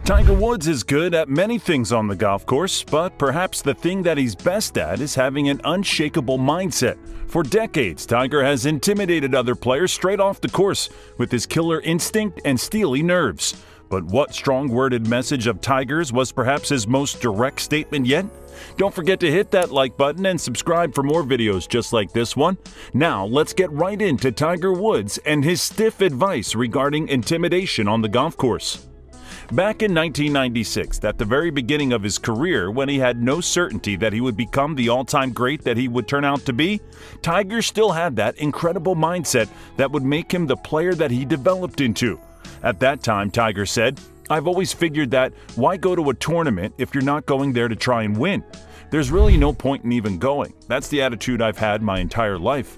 Tiger Woods is good at many things on the golf course, but perhaps the thing that he's best at is having an unshakable mindset. For decades, Tiger has intimidated other players straight off the course with his killer instinct and steely nerves. But what strong-worded message of Tiger's was perhaps his most direct statement yet? Don't forget to hit that like button and subscribe for more videos just like this one. Now, let's get right into Tiger Woods and his stiff advice regarding intimidation on the golf course. Back in 1996, at the very beginning of his career, when he had no certainty that he would become the all-time great that he would turn out to be, Tiger still had that incredible mindset that would make him the player that he developed into. At that time, Tiger said, "I've always figured that why go to a tournament if you're not going there to try and win? There's really no point in even going. That's the attitude I've had my entire life."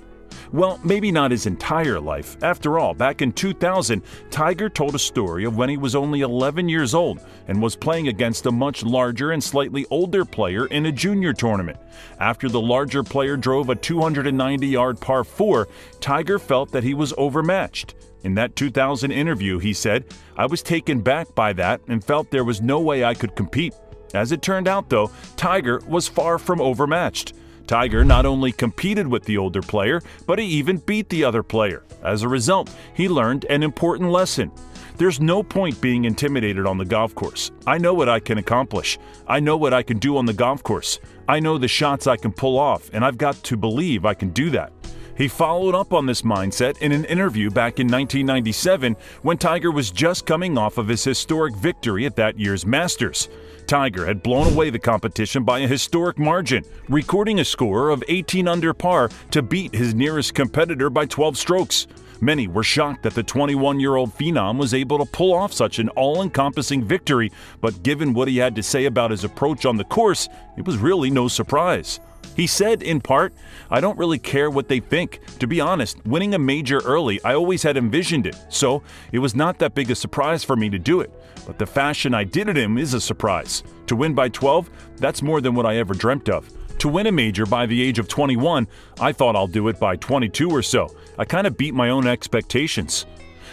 Well, maybe not his entire life. After all, back in 2000, Tiger told a story of when he was only 11 years old and was playing against a much larger and slightly older player in a junior tournament. After the larger player drove a 290-yard par 4, Tiger felt that he was overmatched. In that 2000 interview, he said, "I was taken back by that and felt there was no way I could compete." As it turned out, though, Tiger was far from overmatched. Tiger not only competed with the older player, but he even beat the other player. As a result, he learned an important lesson. There's no point being intimidated on the golf course. I know what I can accomplish. I know what I can do on the golf course. I know the shots I can pull off, and I've got to believe I can do that. He followed up on this mindset in an interview back in 1997 when Tiger was just coming off of his historic victory at that year's Masters. Tiger had blown away the competition by a historic margin, recording a score of 18 under par to beat his nearest competitor by 12 strokes. Many were shocked that the 21-year-old phenom was able to pull off such an all-encompassing victory, but given what he had to say about his approach on the course, it was really no surprise. He said, in part, "I don't really care what they think. To be honest, winning a major early, I always had envisioned it, so it was not that big a surprise for me to do it. But the fashion I did it in is a surprise. To win by 12, that's more than what I ever dreamt of. To win a major by the age of 21, I thought I'll do it by 22 or so. I kind of beat my own expectations."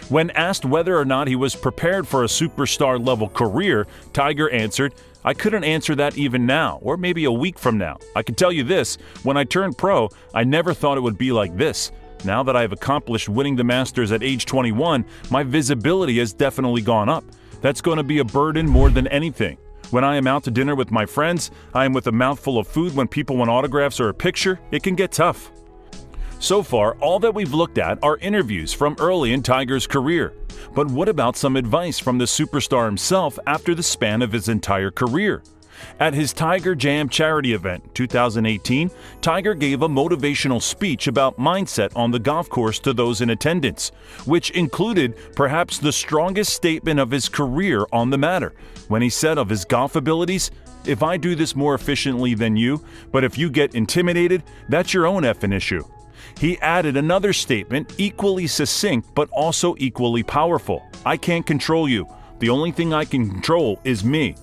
When asked whether or not he was prepared for a superstar-level career, Tiger answered, "I couldn't answer that even now, or maybe a week from now. I can tell you this, when I turned pro, I never thought it would be like this. Now that I have accomplished winning the Masters at age 21, my visibility has definitely gone up. That's going to be a burden more than anything. When I am out to dinner with my friends, I am with a mouthful of food when people want autographs or a picture. It can get tough." So far, all that we've looked at are interviews from early in Tiger's career. But what about some advice from the superstar himself after the span of his entire career? At his Tiger Jam charity event, 2018, Tiger gave a motivational speech about mindset on the golf course to those in attendance, which included perhaps the strongest statement of his career on the matter, when he said of his golf abilities, "If I do this more efficiently than you, but if you get intimidated, that's your own effing issue." He added another statement, equally succinct but also equally powerful. "I can't control you. The only thing I can control is me."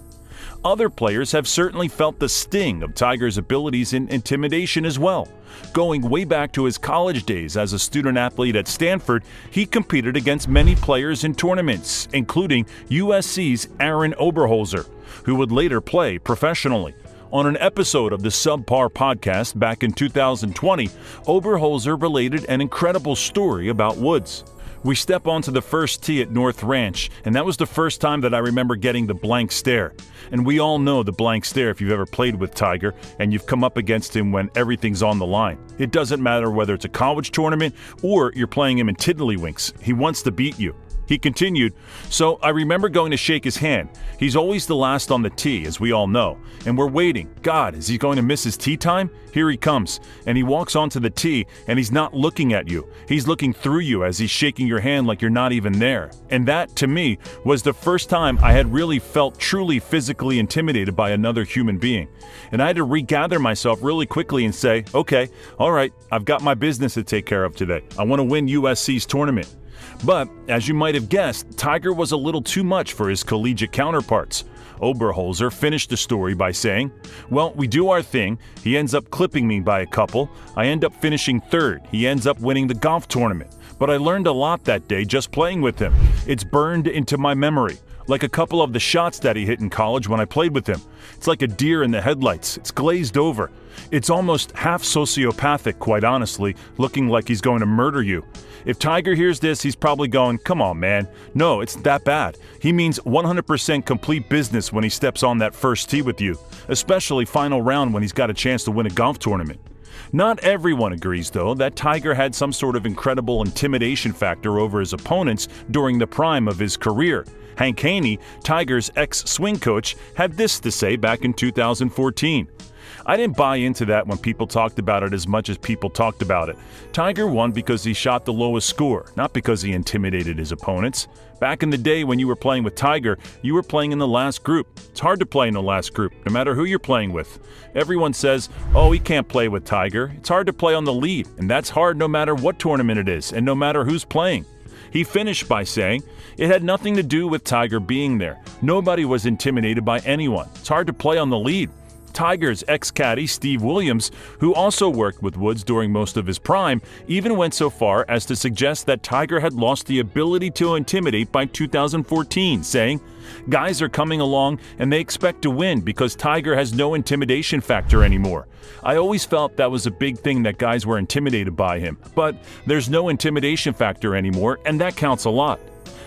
Other players have certainly felt the sting of Tiger's abilities in intimidation as well. Going way back to his college days as a student athlete at Stanford, he competed against many players in tournaments, including USC's Aaron Oberholzer, who would later play professionally. On an episode of the Subpar podcast back in 2020, Oberholzer related an incredible story about Woods. "We step onto the first tee at North Ranch, and that was the first time that I remember getting the blank stare. And we all know the blank stare if you've ever played with Tiger and you've come up against him when everything's on the line. It doesn't matter whether it's a college tournament or you're playing him in tiddlywinks. He wants to beat you." He continued, "So I remember going to shake his hand. He's always the last on the tee, as we all know. And we're waiting. God, is he going to miss his tee time? Here he comes. And he walks onto the tee, and he's not looking at you. He's looking through you as he's shaking your hand like you're not even there." And that, to me, was the first time I had really felt truly physically intimidated by another human being. And I had to regather myself really quickly and say, "Okay, all right, I've got my business to take care of today. I want to win USC's tournament." But, as you might have guessed, Tiger was a little too much for his collegiate counterparts. Oberholzer finished the story by saying, "Well, we do our thing. He ends up clipping me by a couple. I end up finishing third. He ends up winning the golf tournament. But I learned a lot that day just playing with him. It's burned into my memory. like a couple of the shots that he hit in college when I played with him. It's like a deer in the headlights. It's glazed over. It's almost half sociopathic, quite honestly, looking like he's going to murder you. If Tiger hears this, he's probably going, come on, man. No, it's that bad. He means 100% complete business when he steps on that first tee with you, especially final round when he's got a chance to win a golf tournament. Not everyone agrees, though, that Tiger had some sort of incredible intimidation factor over his opponents during the prime of his career. Hank Haney, Tiger's ex-swing coach, had this to say back in 2014. I didn't buy into that when people talked about it as much as people talked about it. Tiger won because he shot the lowest score, not because he intimidated his opponents. Back in the day when you were playing with Tiger, you were playing in the last group. It's hard to play in the last group, no matter who you're playing with. Everyone says, oh, he can't play with Tiger. It's hard to play on the lead, and that's hard no matter what tournament it is and no matter who's playing. He finished by saying, it had nothing to do with Tiger being there. Nobody was intimidated by anyone. It's hard to play on the lead. Tiger's ex-caddy, Steve Williams, who also worked with Woods during most of his prime, even went so far as to suggest that Tiger had lost the ability to intimidate by 2014, saying, guys are coming along and they expect to win because Tiger has no intimidation factor anymore. I always felt that was a big thing that guys were intimidated by him, but there's no intimidation factor anymore, and that counts a lot.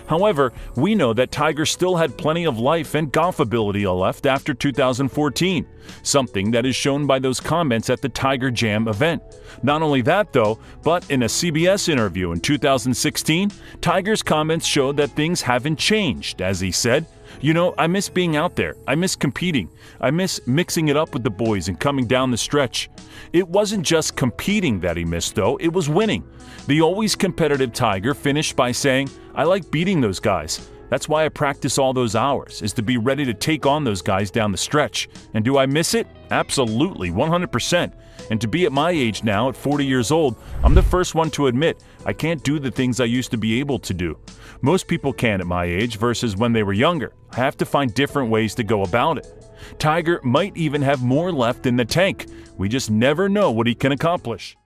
However, we know that Tiger still had plenty of life and golf ability left after 2014, something that is shown by those comments at the Tiger Jam event. Not only that, though, but in a CBS interview in 2016, Tiger's comments showed that things haven't changed, as he said, you know, I miss being out there. I miss competing. I miss mixing it up with the boys and coming down the stretch. It wasn't just competing that he missed, though. It was winning. The always competitive Tiger finished by saying, I like beating those guys. That's why I practice all those hours, is to be ready to take on those guys down the stretch. And do I miss it? Absolutely, 100%. And to be at my age now, at 40 years old, I'm the first one to admit I can't do the things I used to be able to do. Most people can at my age versus when they were younger. I have to find different ways to go about it. Tiger might even have more left in the tank. We just never know what he can accomplish.